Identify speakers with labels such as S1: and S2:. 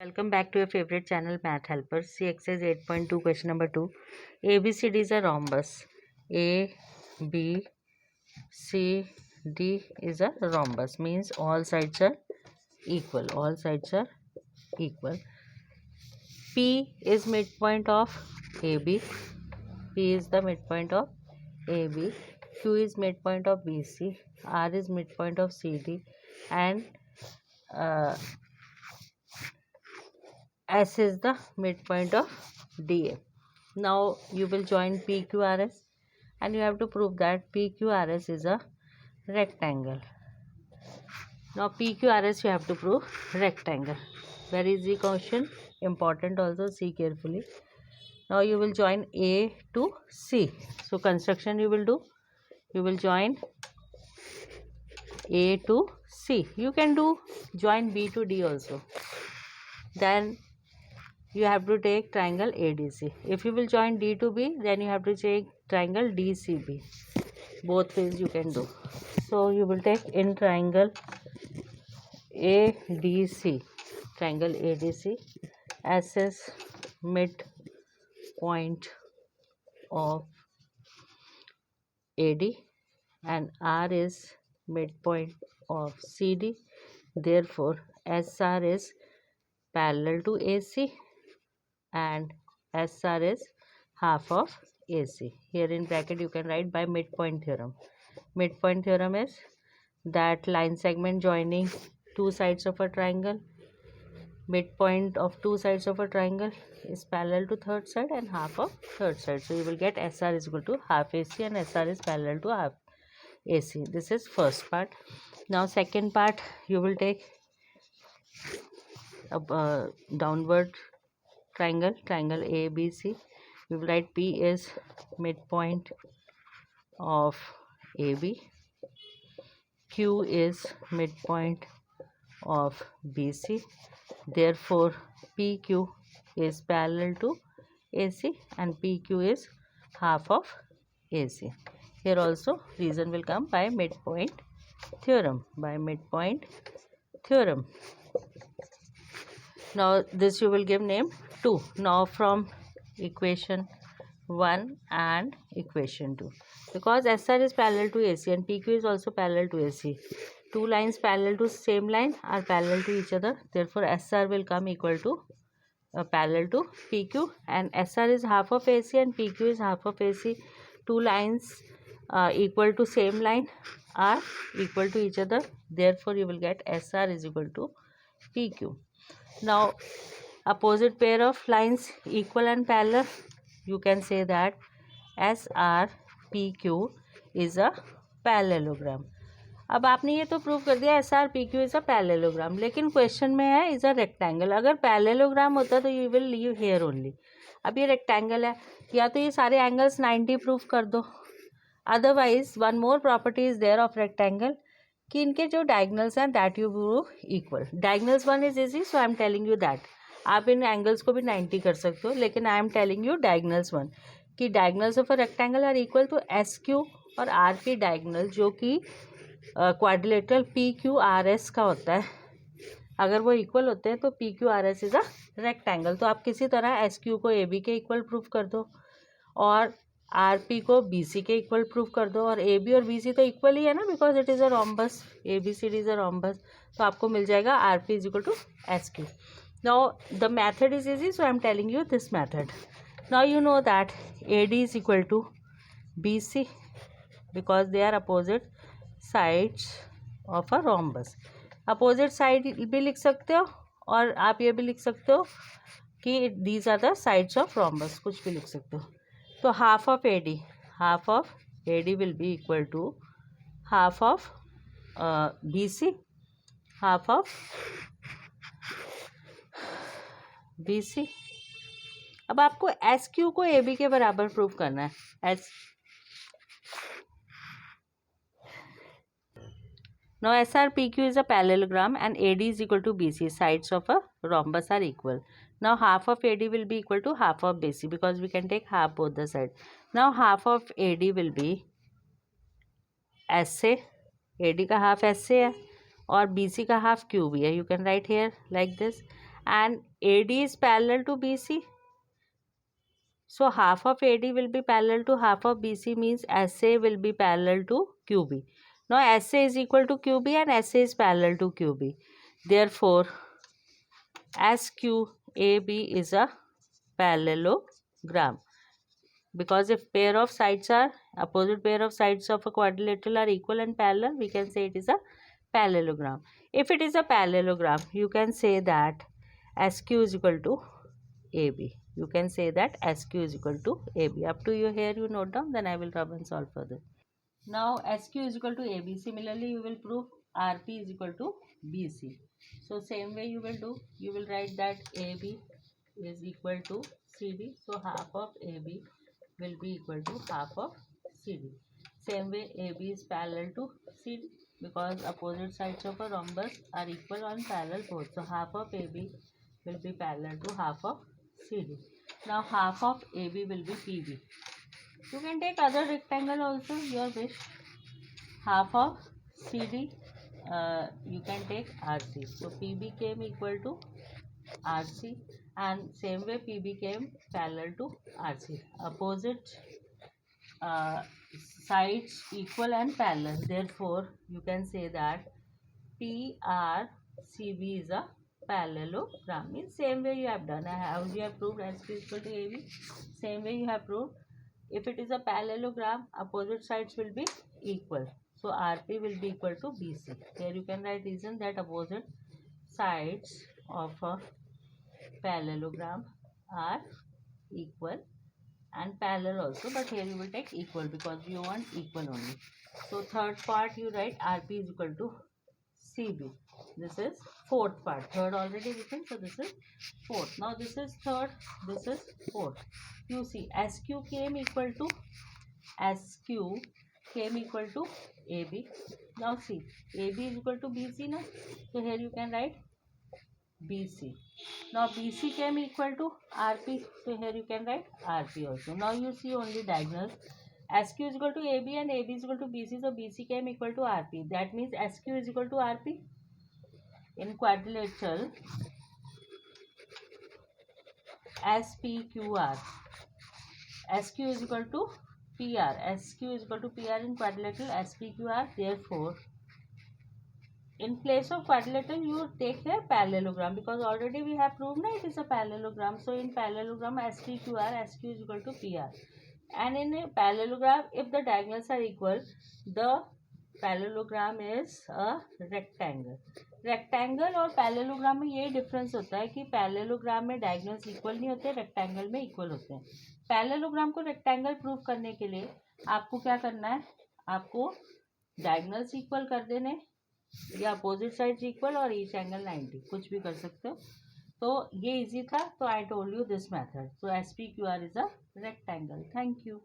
S1: Welcome back to your favorite channel Math Helpers. See exercise 8.2 question number 2. ABCD is a rhombus. A, B, C, D is a rhombus. Means all sides are equal. All sides are equal. P is midpoint of AB. P is the midpoint of AB. Q is midpoint of BC. R is midpoint of CD. And S is the midpoint of DA. Now you will join PQRS and you have to prove that PQRS is a rectangle. Now PQRS you have to prove rectangle. Very easy question, important also, see carefully. Now you will join A to C. So construction you will do, you will join A to C. You can do join B to D also. Then you have to take triangle ADC. If you will join D to B, then you have to take triangle DCB. Both ways you can do. So you will take in triangle ADC, triangle ADC, S is midpoint of AD and R is midpoint of CD. Therefore, SR is parallel to AC and SR is half of AC. Here in bracket you can write by midpoint theorem. Midpoint theorem is that line segment joining two sides of a triangle, midpoint of two sides of a triangle is parallel to third side and half of third side. So you will get SR is equal to half AC and SR is parallel to half AC. This is first part. Now second part, you will take a downward triangle ABC. You will write P is midpoint of AB, Q is midpoint of BC. Therefore PQ is parallel to AC and PQ is half of AC. Here also reason will come by midpoint theorem. Now this you will give name 2. Now from equation 1 and equation 2, because SR is parallel to AC and PQ is also parallel to AC, two lines parallel to same line are parallel to each other. Therefore SR will come equal to parallel to PQ, and SR is half of AC and PQ is half of AC. Two lines equal to same line are equal to each other. Therefore you will get SR is equal to PQ. Now opposite pair of lines equal and parallel, you can say that SRPQ is a parallelogram. अब आपने ये तो prove कर दिया SRPQ is a parallelogram, लेकिन question में है is a rectangle. अगर पैरेललोग्राम होता तो you will leave here only. अब ये रेक्टेंगल है, या तो ये सारे एंगल्स 90 प्रूव कर दो. Otherwise one more property is there of rectangle कि इनके जो डायगनल्स हैं that you prove equal. Diagonals one is easy, so I am telling you that. आप इन एंगल्स को भी 90 कर सकते हो, लेकिन I am telling you diagonals one कि diagonals of a rectangle are equal to SQ और R की डायगनल जो कि क्वाड्रिलेटरल PQRS का होता है. अगर वो इक्वल होते हैं तो PQRS इज अ रेक्टेंगल. तो आप किसी तरह SQ को AB के इक्वल प्रूव कर दो और RP को BC के इक्वल प्रूव कर दो, और AB और BC तो इक्वल ही है ना, because it is a rhombus. ABCD is a rhombus. तो आपको मिल जाएगा RP is equal to SQ. Now the method is easy, so I am telling you this method. Now you know that AD is equal to BC because they are opposite sides of a rhombus. Opposite side भी लिख सकते हो और आप ये भी लिख सकते हो कि these are the sides of rhombus, कुछ भी लिख सकते हो. तो half of AD will be equal to half of BC, half of BC. अब आपको SQ को AB के बराबर प्रूव करना है. Now SRPQ is a parallelogram and AD is equal to BC. Sides of a rhombus are equal. Now half of AD will be equal to half of BC because we can take half both the sides. Now half of AD will be SA. AD का half SA है और BC का half QB है. You can write here like this. and AD is parallel to BC. So half of AD will be parallel to half of BC, means SA will be parallel to QB. Now SA is equal to QB and SA is parallel to QB. Therefore, SQAB is a parallelogram. Because if opposite pair of sides of a quadrilateral are equal and parallel, we can say it is a parallelogram. If it is a parallelogram, you can say that SQ is equal to AB. You can say that SQ is equal to AB. Up to you here, you note down, then I will rub and solve further. Now SQ is equal to AB. Similarly, you will prove RP is equal to BC. So same way you will do. You will write that AB is equal to CD. So half of AB will be equal to half of CD. Same way AB is parallel to CD because opposite sides of a rhombus are equal on parallel both. So half of AB will be parallel to half of CD. Now half of AB will be PB. You can take other rectangle also, your wish. Half of CD, you can take RC. So PB came equal to RC, and same way PB came parallel to RC. Opposite sides equal and parallel. Therefore, you can say that PRCB is a parallelogram. In same way you have done. How you have proved SQ is equal to AB? Same way you have proved. If it is a parallelogram, opposite sides will be equal. So RP will be equal to BC. Here you can write reason that opposite sides of a parallelogram are equal and parallel also, but here you will take equal because you want equal only. So third part you write RP is equal to CB. This is fourth part. Third already written, so this is fourth. Now this is third, this is fourth. You see SQ came equal to AB. Now see, AB is equal to BC now. So here you can write BC. Now BC came equal to RP. So here you can write RP also. Now you see only diagonals. SQ is equal to AB and AB is equal to BC. So BC came equal to RP. That means SQ is equal to RP. In quadrilateral, SPQR. SQ is equal to PR. SQ is equal to PR in quadrilateral, SPQR. Therefore, in place of quadrilateral, you take here parallelogram because already we have proved that it is a parallelogram. So in parallelogram, SPQR, SQ is equal to PR. And in a parallelogram, if the diagonals are equal, the parallelogram is a rectangle. Rectangle और parallelogram में यही difference होता है कि parallelogram में diagonals equal नहीं होते, rectangle में इक्वल होते हैं. पैरेललोग्राम को रेक्टेंगल प्रूव करने के लिए आपको क्या करना है, आपको डायगोनल्स इक्वल कर देने या अपोजिट साइड्स इक्वल और ईच एंगल 90, कुछ भी कर सकते हो. तो ये इजी था. तो I told you this method. So SPQR is a rectangle. Thank you.